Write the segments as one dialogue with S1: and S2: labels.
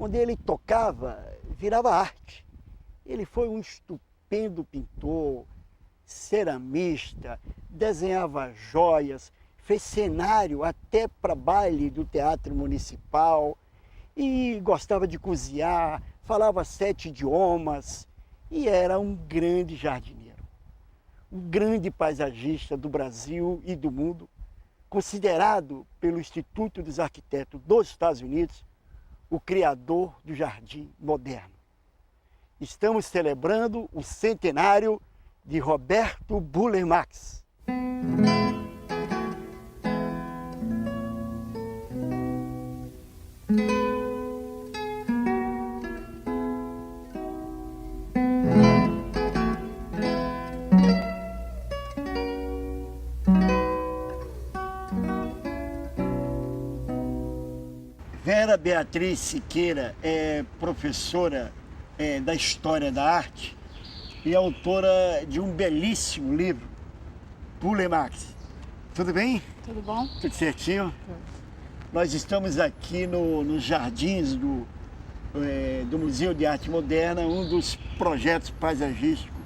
S1: onde ele tocava, virava arte. Ele foi um estupendo pintor, ceramista, desenhava joias, fez cenário até para baile do Teatro Municipal e gostava de cozinhar, falava 7 idiomas e era um grande jardineiro, um grande paisagista do Brasil e do mundo, considerado pelo Instituto dos Arquitetos dos Estados Unidos o criador do jardim moderno. Estamos celebrando o centenário de Roberto Burle Marx. Vera Beatriz Siqueira é professora da História da Arte e autora de um belíssimo livro, Burle Marx. Tudo bem?
S2: Tudo bom?
S1: Tudo certinho?
S2: Tudo.
S1: Nós estamos aqui nos jardins do Museu de Arte Moderna, um dos projetos paisagísticos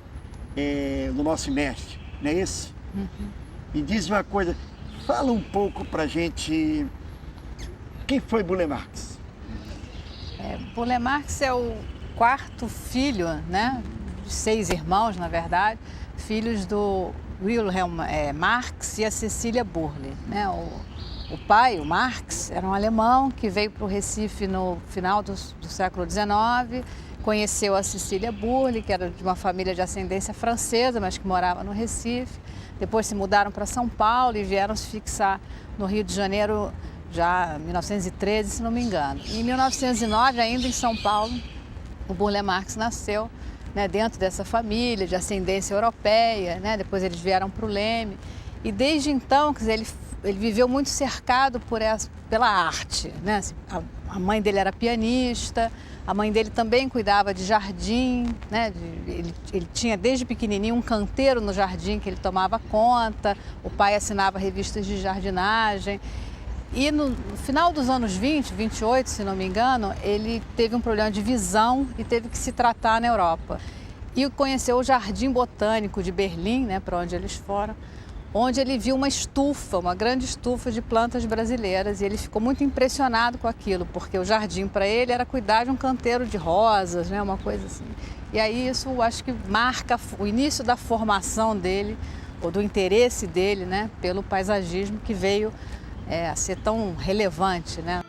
S1: do nosso mestre, não é isso?
S2: Uhum.
S1: Me diz uma coisa, fala um pouco pra gente, quem foi Burle Marx?
S2: Burle Marx é o quarto filho, né, de 6 irmãos, na verdade, filhos do Wilhelm Marx e a Cecília Burle, né? O pai, o Marx, era um alemão que veio para o Recife no final do século XIX, conheceu a Cecília Burle, que era de uma família de ascendência francesa, mas que morava no Recife. Depois se mudaram para São Paulo e vieram se fixar no Rio de Janeiro já em 1913, se não me engano. E em 1909, ainda em São Paulo, o Burle Marx nasceu, né, dentro dessa família de ascendência europeia, né? Depois eles vieram para o Leme. E desde então, quer dizer, ele viveu muito cercado pela arte, né? A mãe dele era pianista, a mãe dele também cuidava de jardim, né? Ele tinha desde pequenininho um canteiro no jardim que ele tomava conta, o pai assinava revistas de jardinagem. E no final dos anos 20, 28, se não me engano, ele teve um problema de visão e teve que se tratar na Europa. E conheceu o Jardim Botânico de Berlim, né, para onde eles foram, onde ele viu uma estufa, uma grande estufa de plantas brasileiras, e ele ficou muito impressionado com aquilo, porque o jardim para ele era cuidar de um canteiro de rosas, né, uma coisa assim. E aí isso acho que marca o início da formação dele, ou do interesse dele, né, pelo paisagismo que veio a ser tão relevante, né?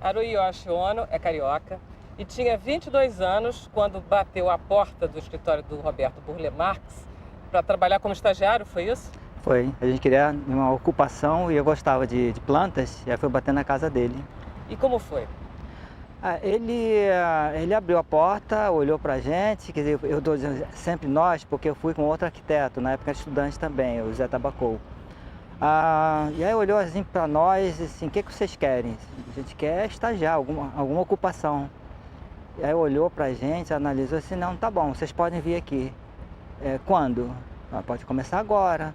S3: Haruyoshi Ono é carioca e tinha 22 anos quando bateu a porta do escritório do Roberto Burle Marx para trabalhar como estagiário, foi isso?
S4: Foi. A gente queria uma ocupação e eu gostava de plantas, e aí foi bater na casa dele.
S3: E como foi?
S4: Ele abriu a porta, olhou pra gente, quer dizer, eu estou dizendo sempre nós, porque eu fui com outro arquiteto, na época estudante também, o Zé Tabacou. E aí olhou assim para nós, assim, o que vocês querem? A gente quer estagiar, alguma ocupação. E aí olhou pra gente, analisou assim, não, tá bom, vocês podem vir aqui. Quando? Pode começar agora.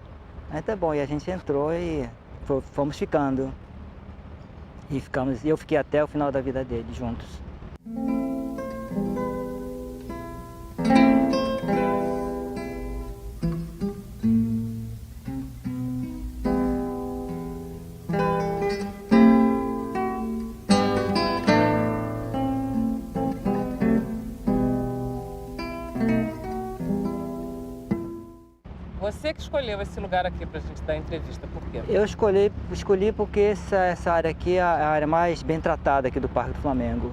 S4: Aí tá bom, e a gente entrou e fomos ficando. E eu fiquei até o final da vida dele juntos.
S3: Você que escolheu esse lugar aqui para a gente dar entrevista, por quê?
S4: Eu escolhi porque essa área aqui é a área mais bem tratada aqui do Parque do Flamengo.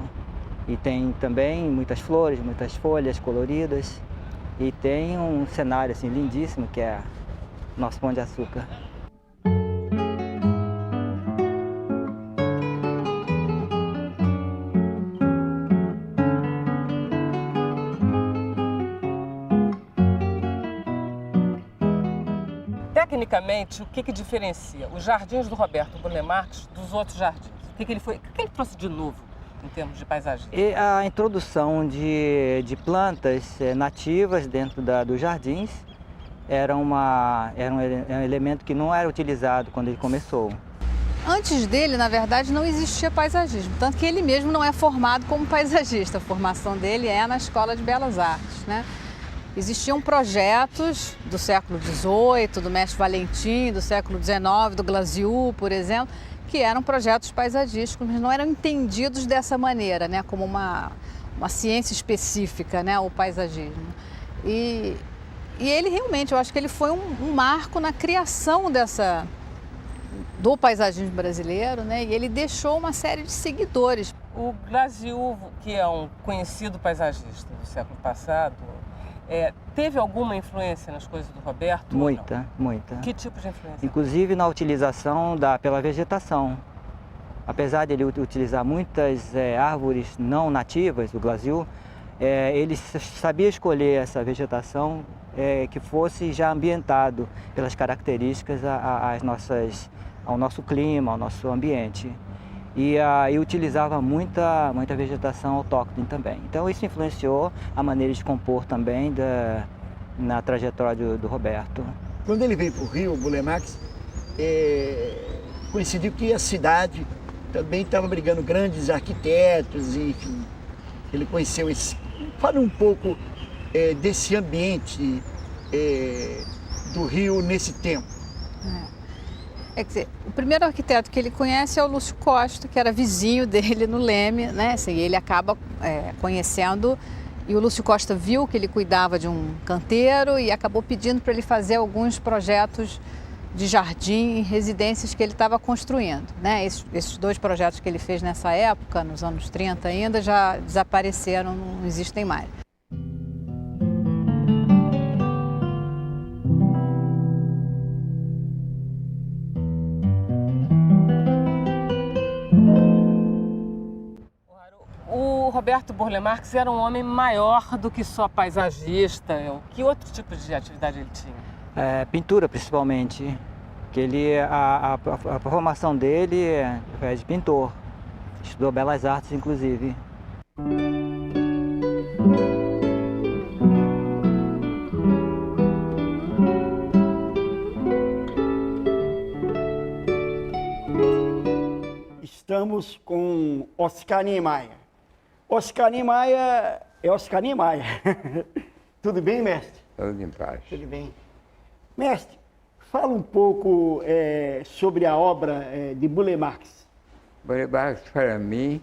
S4: E tem também muitas flores, muitas folhas coloridas. E tem um cenário assim, lindíssimo, que é nosso Pão de Açúcar.
S3: Tecnicamente, o que diferencia os jardins do Roberto Burle Marx dos outros jardins? O que ele trouxe de novo em termos de paisagem?
S4: E a introdução de plantas nativas dentro dos jardins, era um elemento que não era utilizado quando ele começou.
S2: Antes dele, na verdade, não existia paisagismo, tanto que ele mesmo não é formado como paisagista. A formação dele é na Escola de Belas Artes, né? Existiam projetos do século XVIII, do Mestre Valentim, do século XIX, do Glasiou, por exemplo, que eram projetos paisagísticos, mas não eram entendidos dessa maneira, né? Como uma ciência específica, né? O paisagismo. E ele realmente, eu acho que ele foi um marco na criação do paisagismo brasileiro, né? E ele deixou uma série de seguidores.
S3: O Glasiou, que é um conhecido paisagista do século passado, teve alguma influência nas coisas do Roberto?
S4: Muita, muita.
S3: Que tipo de influência?
S4: Inclusive na utilização pela vegetação. Apesar de ele utilizar muitas árvores não nativas, o Glasiou, ele sabia escolher essa vegetação que fosse já ambientado pelas características ao nosso clima, ao nosso ambiente. E utilizava muita vegetação autóctone também. Então isso influenciou a maneira de compor também na trajetória do Roberto.
S1: Quando ele veio para o Rio, o Burle Marx, coincidiu que a cidade também estava brigando grandes arquitetos, e enfim, ele conheceu esse... Fala um pouco desse ambiente do Rio nesse tempo.
S2: Quer dizer, o primeiro arquiteto que ele conhece é o Lúcio Costa, que era vizinho dele no Leme, né? Assim, ele acaba conhecendo, e o Lúcio Costa viu que ele cuidava de um canteiro e acabou pedindo para ele fazer alguns projetos de jardim em residências que ele estava construindo, né? Esses dois projetos que ele fez nessa época, nos anos 30 ainda, já desapareceram, não existem mais.
S3: O Roberto Burle Marx era um homem maior do que só paisagista. Que outro tipo de atividade ele tinha?
S4: Pintura, principalmente. Que a formação dele é de pintor. Estudou Belas Artes, inclusive.
S1: Estamos com Oscar Niemeyer. Oscar Niemeyer é Oscar Niemeyer. Tudo bem, mestre?
S5: Tudo em paz.
S1: Tudo bem. Mestre, fala um pouco sobre a obra de Burle Marx.
S5: Burle Marx, para mim,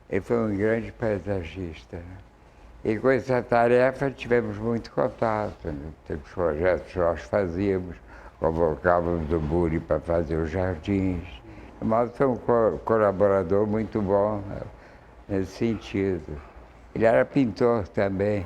S5: ele foi um grande paisagista, né? E com essa tarefa tivemos muito contato, né? Temos projetos que nós fazíamos, convocávamos o Burle para fazer os jardins. Mas foi um colaborador muito bom, né, nesse sentido. Ele era pintor também.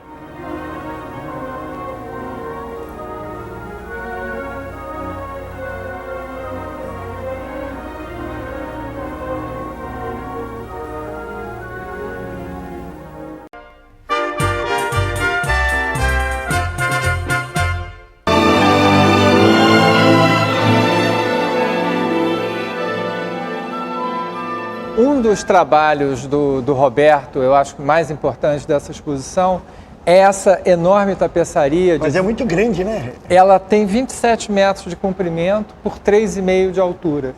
S6: Um dos trabalhos do Roberto, eu acho que o mais importante dessa exposição, é essa enorme tapeçaria.
S1: Mas é muito grande, né?
S6: Ela tem 27 metros de comprimento por 3,5 de altura.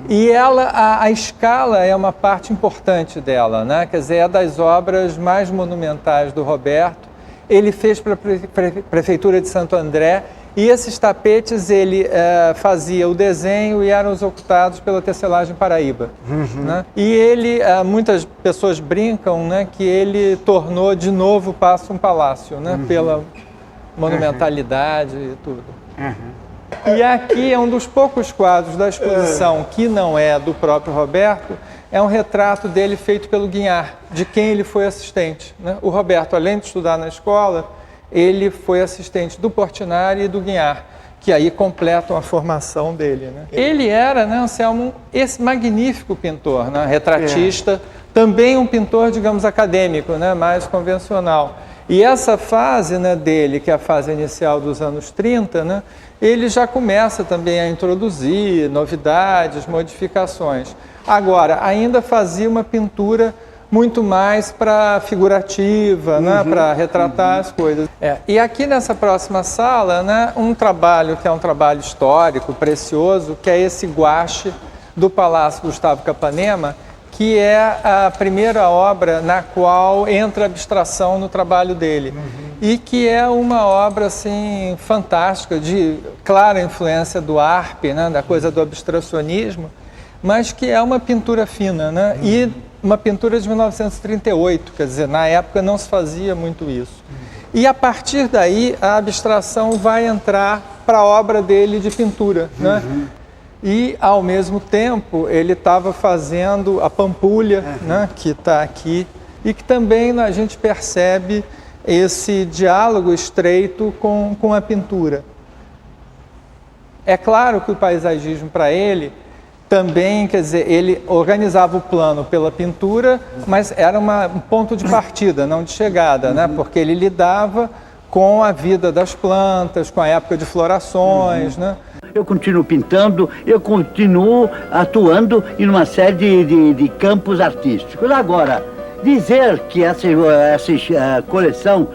S6: E a escala é uma parte importante dela, né? Quer dizer, é das obras mais monumentais do Roberto. Ele fez para a Prefeitura de Santo André, e esses tapetes ele fazia o desenho e eram executados pela Tecelagem Paraíba. Né? E ele, muitas pessoas brincam, né, que ele tornou de novo o Paço um palácio, né, pela monumentalidade e tudo. E aqui é um dos poucos quadros da exposição que não é do próprio Roberto, é um retrato dele feito pelo Guignard, de quem ele foi assistente. Né? O Roberto, além de estudar na escola, ele foi assistente do Portinari e do Guignard, que aí completam a formação dele. Né? Ele era, né, Anselmo, esse magnífico pintor, né, retratista, também um pintor, digamos, acadêmico, né, mais convencional. E essa fase, né, dele, que é a fase inicial dos anos 30, né, ele já começa também a introduzir novidades, modificações. Agora, ainda fazia uma pintura muito mais para figurativa, né, para retratar as coisas. E aqui nessa próxima sala, né, um trabalho que é um trabalho histórico, precioso, que é esse guache do Palácio Gustavo Capanema, que é a primeira obra na qual entra abstração no trabalho dele. E que é uma obra assim, fantástica, de clara influência do Arp, né, da coisa do abstracionismo, mas que é uma pintura fina, né, e uma pintura de 1938, quer dizer, na época não se fazia muito isso. E a partir daí a abstração vai entrar para a obra dele de pintura, né? E ao mesmo tempo ele estava fazendo a Pampulha, né, que está aqui, e que também a gente percebe esse diálogo estreito com a pintura. É claro que o paisagismo para ele também, quer dizer, ele organizava o plano pela pintura, mas era um ponto de partida, não de chegada, né? Porque ele lidava com a vida das plantas, com a época de florações, né?
S7: Eu continuo pintando, eu continuo atuando em uma série de campos artísticos. Agora, dizer que essa coleção,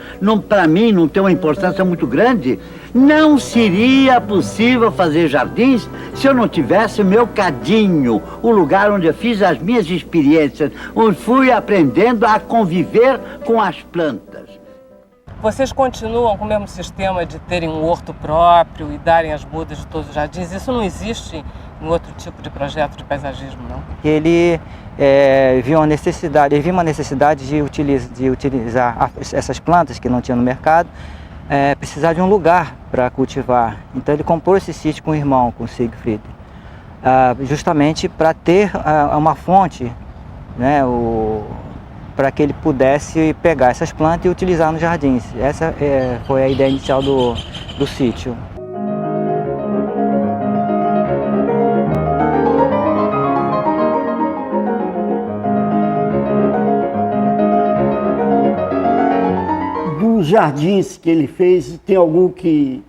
S7: para mim, não tem uma importância muito grande, não seria possível fazer jardins se eu não tivesse o meu cadinho, o lugar onde eu fiz as minhas experiências, onde fui aprendendo a conviver com as plantas.
S3: Vocês continuam com o mesmo sistema de terem um horto próprio e darem as mudas de todos os jardins? Isso não existe em outro tipo de projeto de paisagismo, não?
S4: Ele viu uma necessidade de utilizar essas plantas que não tinha no mercado, precisar de um lugar para cultivar. Então ele comprou esse sítio com o irmão, com o Siegfried, justamente para ter uma fonte, né, para que ele pudesse pegar essas plantas e utilizar nos jardins. Essa foi a ideia inicial do sítio.
S1: Dos jardins que ele fez, tem algum que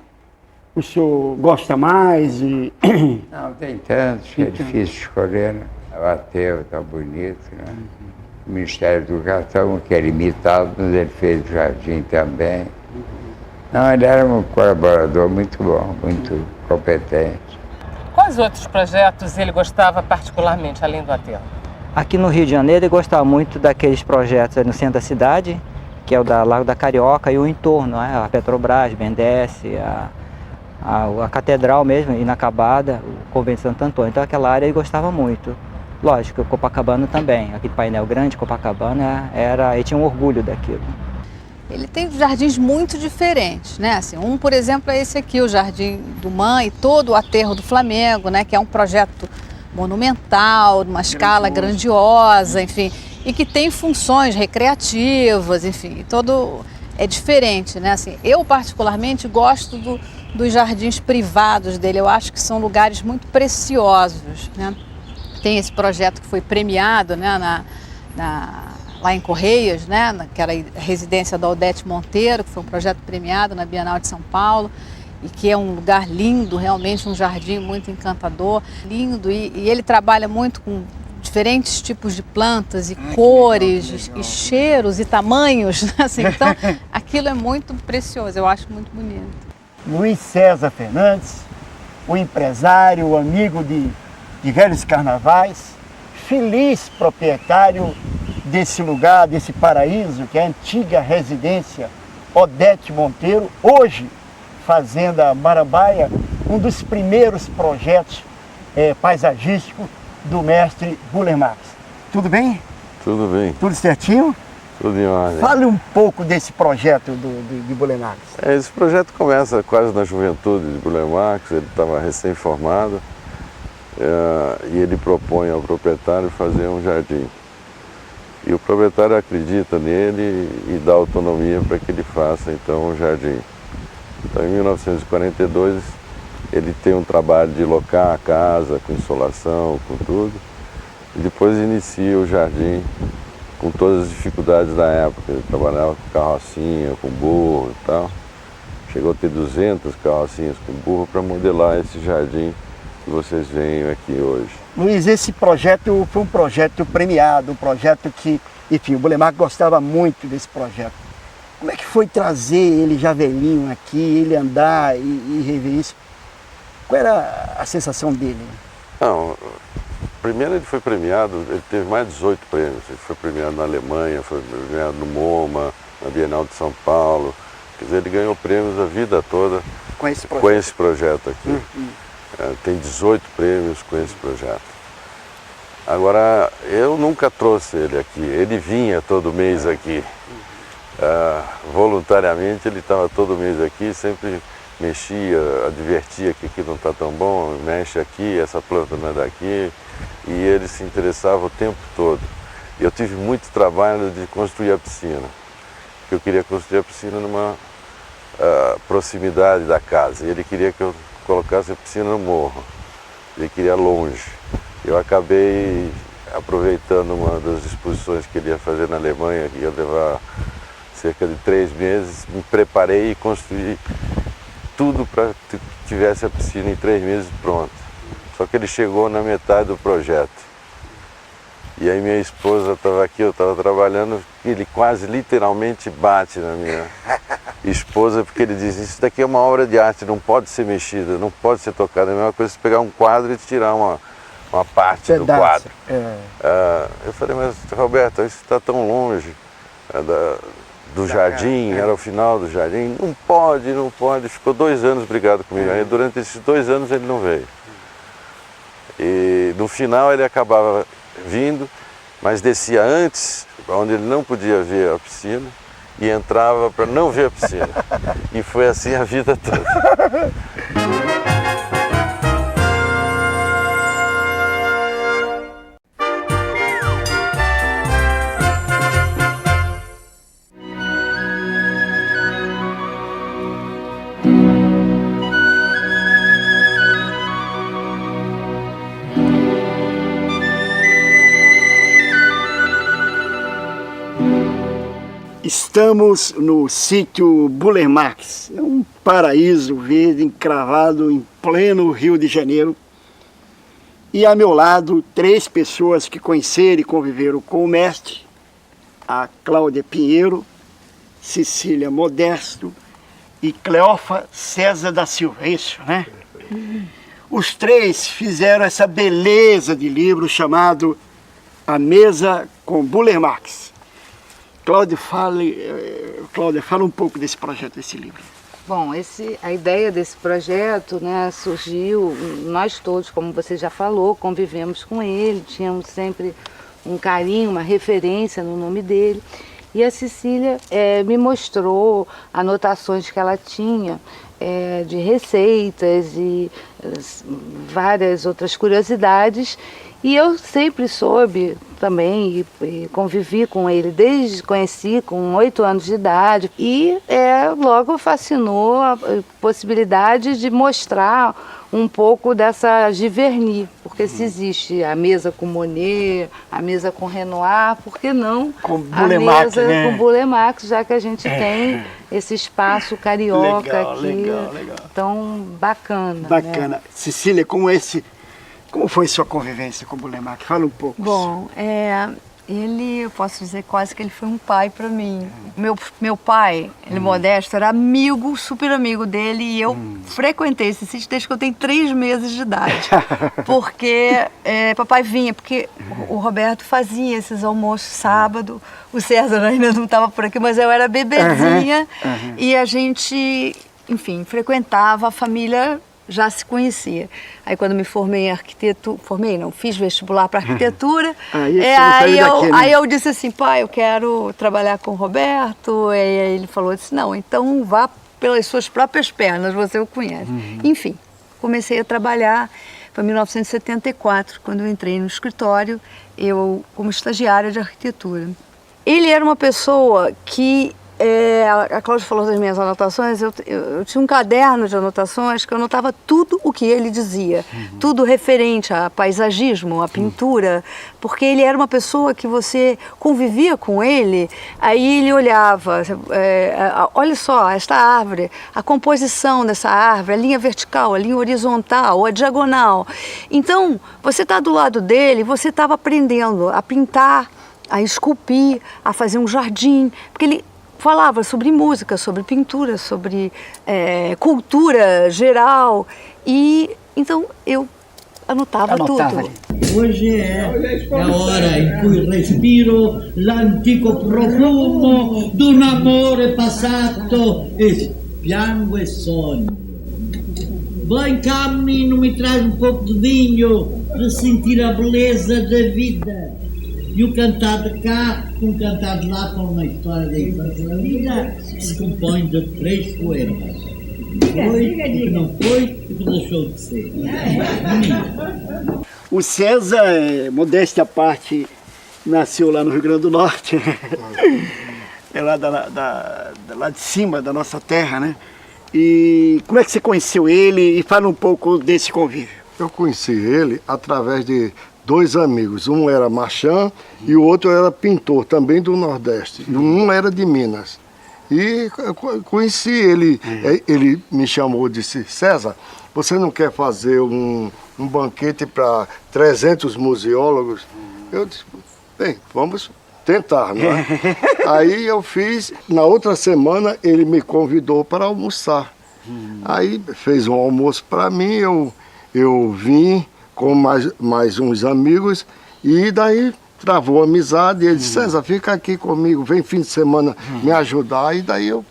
S1: o senhor gosta mais?
S5: Não, tem tantos que é difícil escolher, né? O Ateu está bonito, né? O Ministério da Educação, que era imitado, mas ele fez o jardim também. Não, ele era um colaborador muito bom, muito competente.
S3: Quais outros projetos ele gostava particularmente, além do Ateu?
S4: Aqui no Rio de Janeiro ele gostava muito daqueles projetos no centro da cidade, que é o da Lago da Carioca e o entorno, né? A Petrobras, BNDES, a Catedral mesmo, inacabada, o Convento de Santo Antônio. Então aquela área ele gostava muito. Lógico, Copacabana também, aquele painel grande, Copacabana, ele tinha um orgulho daquilo.
S2: Ele tem jardins muito diferentes, né? Assim, por exemplo, é esse aqui, o Jardim do Man e todo o aterro do Flamengo, né? Que é um projeto monumental, de uma escala grandiosa, enfim, e que tem funções recreativas, enfim, todo é diferente, né? Assim, eu particularmente gosto dos jardins privados dele, eu acho que são lugares muito preciosos, né? Tem esse projeto que foi premiado, né, lá em Correias, né, que era a residência da Odete Monteiro, que foi um projeto premiado na Bienal de São Paulo, e que é um lugar lindo, realmente um jardim muito encantador, lindo, e ele trabalha muito com diferentes tipos de plantas e cores, e cheiros e tamanhos, assim, então aquilo é muito precioso, eu acho muito bonito.
S1: Luiz César Fernandes, o empresário, o amigo de velhos carnavais, feliz proprietário desse lugar, desse paraíso, que é a antiga residência Odete Monteiro, hoje Fazenda Marambaia, um dos primeiros projetos paisagísticos do mestre Buller Marx. Tudo bem?
S8: Tudo bem.
S1: Tudo certinho?
S8: Tudo em ordem.
S1: Fale um pouco desse projeto de Buller Marx.
S8: Esse projeto começa quase na juventude de Buller Marx, ele estava recém-formado, e ele propõe ao proprietário fazer um jardim. E o proprietário acredita nele e dá autonomia para que ele faça então um jardim. Então em 1942 ele tem um trabalho de locar a casa com insolação, com tudo, e depois inicia o jardim com todas as dificuldades da época. Ele trabalhava com carrocinha, com burro e tal. Chegou a ter 200 carrocinhas com burro para modelar esse jardim que vocês veem aqui hoje.
S1: Luiz, esse projeto foi um projeto premiado, um projeto que, enfim, o Buller Marx gostava muito desse projeto. Como é que foi trazer ele já velhinho aqui, ele andar e rever isso? Qual era a sensação dele?
S8: Não, primeiro ele foi premiado, ele teve mais de 18 prêmios. Ele foi premiado na Alemanha, foi premiado no MoMA, na Bienal de São Paulo. Quer dizer, ele ganhou prêmios a vida toda com esse projeto aqui. Tem 18 prêmios com esse projeto. Agora, eu nunca trouxe ele aqui, ele vinha todo mês aqui. Voluntariamente ele estava todo mês aqui, sempre mexia, advertia que aqui não está tão bom, mexe aqui, essa planta não é daqui, e ele se interessava o tempo todo. Eu tive muito trabalho de construir a piscina, porque eu queria construir a piscina numa proximidade da casa, e ele queria que eu colocasse a piscina no morro, ele queria longe. Eu acabei aproveitando uma das exposições que ele ia fazer na Alemanha, que ia levar cerca de 3 meses, me preparei e construí tudo para que tivesse a piscina em 3 meses pronta. Só que ele chegou na metade do projeto. E aí minha esposa estava aqui, eu estava trabalhando, ele quase literalmente bate na minha esposa, porque ele diz, isso daqui é uma obra de arte, não pode ser mexida, não pode ser tocada. É a mesma coisa você pegar um quadro e tirar uma parte do quadro. Eu falei, mas Roberto, isso está tão longe do jardim, era o final do jardim, não pode. Ficou 2 anos brigado comigo. Aí durante esses 2 anos ele não veio. E no final ele acabava vindo, mas descia antes, onde ele não podia ver a piscina, e entrava para não ver a piscina. E foi assim a vida toda.
S1: Estamos no sítio Buller Marx, é um paraíso verde encravado em pleno Rio de Janeiro. E a meu lado, 3 pessoas que conheceram e conviveram com o mestre, a Cláudia Pinheiro, Cecília Modesto e Cleofa César da Silva, é isso, né? Os 3 fizeram essa beleza de livro chamado A Mesa com Buller Marx. Cláudia, fala um pouco desse projeto, desse livro.
S9: Bom, a ideia desse projeto, né, surgiu, nós todos, como você já falou, convivemos com ele, tínhamos sempre um carinho, uma referência no nome dele. E a Cecília me mostrou anotações que ela tinha de receitas e várias outras curiosidades. E eu sempre soube também e convivi com ele desde conheci com 8 anos de idade e logo fascinou a possibilidade de mostrar um pouco dessa Giverny, porque se existe a mesa com Monet, a mesa com Renoir, por que não
S1: com
S9: a mesa com Buller Marx, já que a gente tem esse espaço carioca aqui
S1: legal.
S9: tão bacana.
S1: Bacana.
S9: Né?
S1: Cecília, como foi sua convivência com o Buller Marx? Fala um pouco.
S10: Bom, eu posso dizer quase que ele foi um pai para mim. Meu pai, ele Modesto, era amigo, super amigo dele, e eu frequentei esse sítio desde que eu tenho 3 meses de idade. Porque papai vinha, porque o Roberto fazia esses almoços sábado, o César ainda não estava por aqui, mas eu era bebezinha, e a gente, enfim, frequentava, a família já se conhecia. Aí quando me formei em arquitetura, fiz vestibular para arquitetura, aí eu disse assim, pai, eu quero trabalhar com o Roberto, e aí ele falou assim, não, então vá pelas suas próprias pernas, você o conhece. Enfim, comecei a trabalhar, foi em 1974, quando eu entrei no escritório, eu como estagiária de arquitetura. Ele era uma pessoa que a Cláudia falou das minhas anotações, eu tinha um caderno de anotações que eu anotava tudo o que ele dizia, tudo referente a paisagismo, a pintura, porque ele era uma pessoa que você convivia com ele, aí ele olhava, olha só, esta árvore, a composição dessa árvore, a linha vertical, a linha horizontal, a diagonal. Então, você está do lado dele, você estava aprendendo a pintar, a esculpir, a fazer um jardim, porque ele falava sobre música, sobre pintura, sobre cultura geral. E então eu anotava tudo.
S7: Ali. Hoje é a hora em cui respiro l'antico profumo d'un amore passato e piango e sogno. Vai cammino, me traz um pouco de vinho para sentir a beleza da vida. E o cantar de cá, com o cantar de lá, com uma história da infância da vida, se compõe de 3 poemas. Foi, o que não foi, o que deixou de ser.
S1: O César, modéstia à parte, nasceu lá no Rio Grande do Norte. É lá, lá de cima da nossa terra, né? E como é que você conheceu ele? E fala um pouco desse convívio.
S11: Eu conheci ele através de 2 amigos. Um era marchand e o outro era pintor, também do Nordeste. Um era de Minas. E conheci ele. Ele me chamou e disse: César, você não quer fazer um banquete para 300 museólogos? Eu disse: bem, vamos tentar, né? Aí eu fiz. Na outra semana ele me convidou para almoçar. Aí fez um almoço para mim, eu vim com mais uns amigos e daí travou a amizade. E ele disse: César, fica aqui comigo, vem fim de semana me ajudar. E daí eu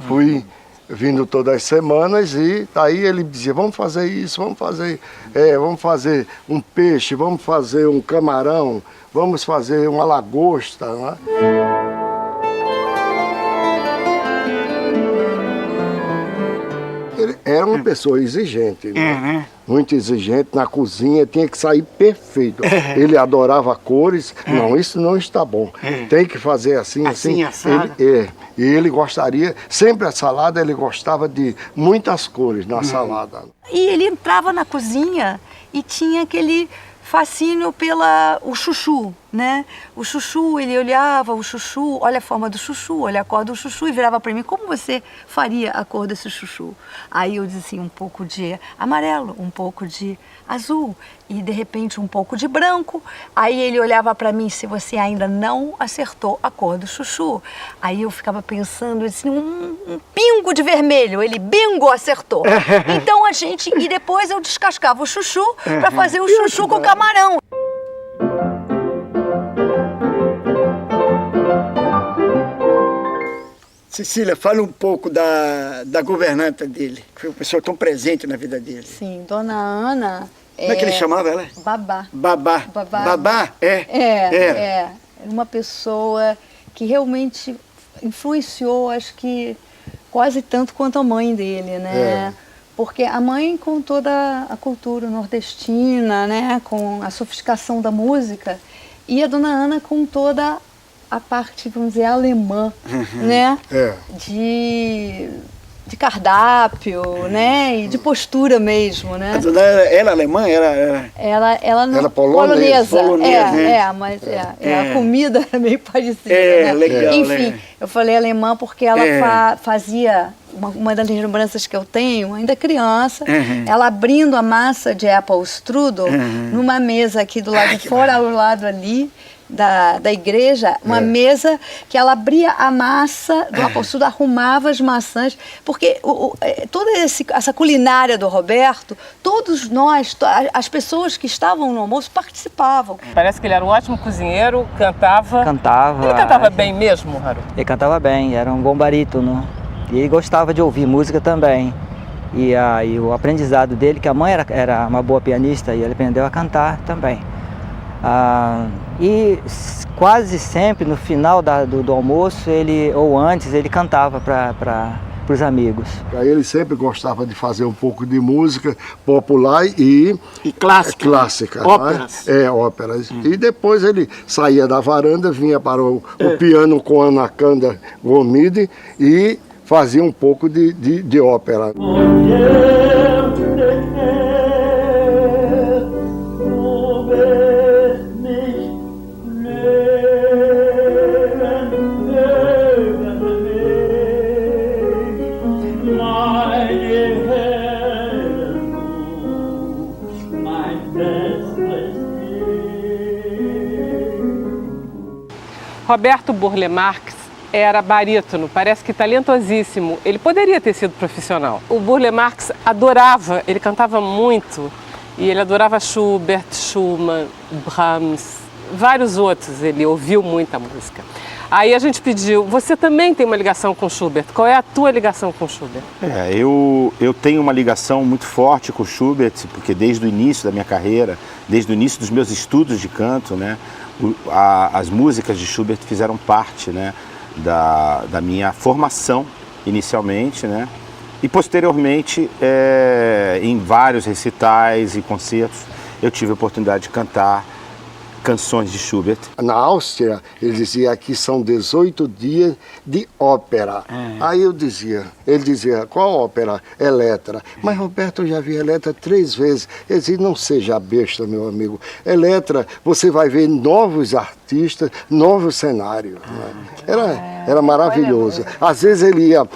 S11: fui vindo todas as semanas e daí ele dizia: vamos fazer isso, vamos fazer um peixe, vamos fazer um camarão, vamos fazer uma lagosta, né? Ele era uma pessoa exigente, né? Muito exigente na cozinha, tinha que sair perfeito. Ele adorava cores. Não, isso não está bom. Tem que fazer assim.
S1: Assado.
S11: E ele gostaria, sempre a salada, ele gostava de muitas cores na salada.
S10: E ele entrava na cozinha e tinha aquele fascínio o chuchu, né? O chuchu, ele olhava o chuchu, olha a forma do chuchu, olha a cor do chuchu e virava para mim: como você faria a cor desse chuchu? Aí eu dizia assim: um pouco de amarelo, um pouco de azul e de repente um pouco de branco. Aí ele olhava para mim: se você ainda não acertou a cor do chuchu. Aí eu ficava pensando assim: um pingo de vermelho. Ele: bingo, acertou. Então e depois eu descascava o chuchu para fazer o chuchu com camarão.
S1: Cecília, fala um pouco da governanta dele, que foi uma pessoa tão presente na vida dele.
S10: Sim, Dona Ana...
S1: Como é que ele chamava ela?
S10: Babá.
S1: Babá. Babá?
S10: Era uma pessoa que realmente influenciou, acho que quase tanto quanto a mãe dele, né? Porque a mãe, com toda a cultura nordestina, né? Com a sofisticação da música, e a Dona Ana com toda a parte, vamos dizer, alemã, né? De cardápio, né? E de postura mesmo, né?
S1: A dona era alemã?
S10: Ela não,
S11: era polonesa.
S10: Mas a comida é meio parecida, né?
S1: Legal.
S10: Enfim, eu falei alemã porque ela fazia, uma das lembranças que eu tenho, ainda criança, ela abrindo a massa de apple strudel numa mesa aqui do lado de fora, ao lado ali, da igreja, uma mesa que ela abria a massa do apple strudel, arrumava as maçãs, porque toda essa culinária do Roberto, todos nós, as pessoas que estavam no almoço participavam.
S3: Parece que ele era um ótimo cozinheiro, cantava.
S4: Cantava.
S3: Ele cantava bem mesmo, Haru?
S4: Ele cantava bem, era um bom barítono. E ele gostava de ouvir música também. E o aprendizado dele, que a mãe era uma boa pianista, e ele aprendeu a cantar também. E quase sempre no final do almoço, ou antes, ele cantava para os amigos.
S11: Ele sempre gostava de fazer um pouco de música popular e clássica.
S1: Óperas.
S11: Né? Óperas. E depois ele saía da varanda, vinha para o piano com Ana Canda Gomide e fazia um pouco de ópera.
S3: Roberto Burle Marx era barítono, parece que talentosíssimo. Ele poderia ter sido profissional. O Burle Marx adorava, ele cantava muito. E ele adorava Schubert, Schumann, Brahms, vários outros. Ele ouviu muita música. Aí a gente pediu, você também tem uma ligação com Schubert. Qual é a tua ligação com Schubert?
S12: Eu tenho uma ligação muito forte com Schubert, porque desde o início da minha carreira, desde o início dos meus estudos de canto, né, as músicas de Schubert fizeram parte, né, da minha formação inicialmente, né, e posteriormente em vários recitais e concertos eu tive a oportunidade de cantar canções de Schubert.
S11: Na Áustria, ele dizia que são 18 dias de ópera. Aí ele dizia, qual ópera? Eletra. Mas Roberto, eu já vi Eletra 3 vezes. Ele dizia, não seja besta, meu amigo. Eletra, você vai ver novos artistas, novos cenários. Né? Era maravilhoso. Às vezes ele ia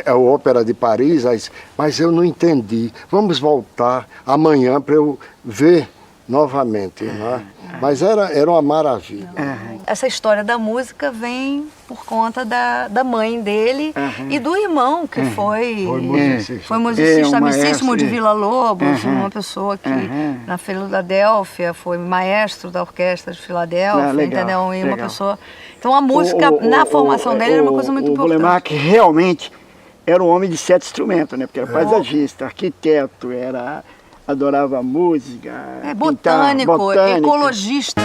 S11: a ópera de Paris, mas eu não entendi. Vamos voltar amanhã para eu ver novamente, né? Mas era uma maravilha.
S10: Essa história da música vem por conta da mãe dele e do irmão, que foi musicista amicíssimo de Vila Lobos, uma pessoa que na Filadélfia foi maestro da orquestra de Filadélfia, entendeu? E uma pessoa... Então a música, na formação dele, era uma coisa muito importante.
S1: O Burle Marx realmente era um homem de 7 instrumentos, né? Porque era paisagista, arquiteto, adorava música,
S10: botânico,
S1: botânica.
S10: ecologista.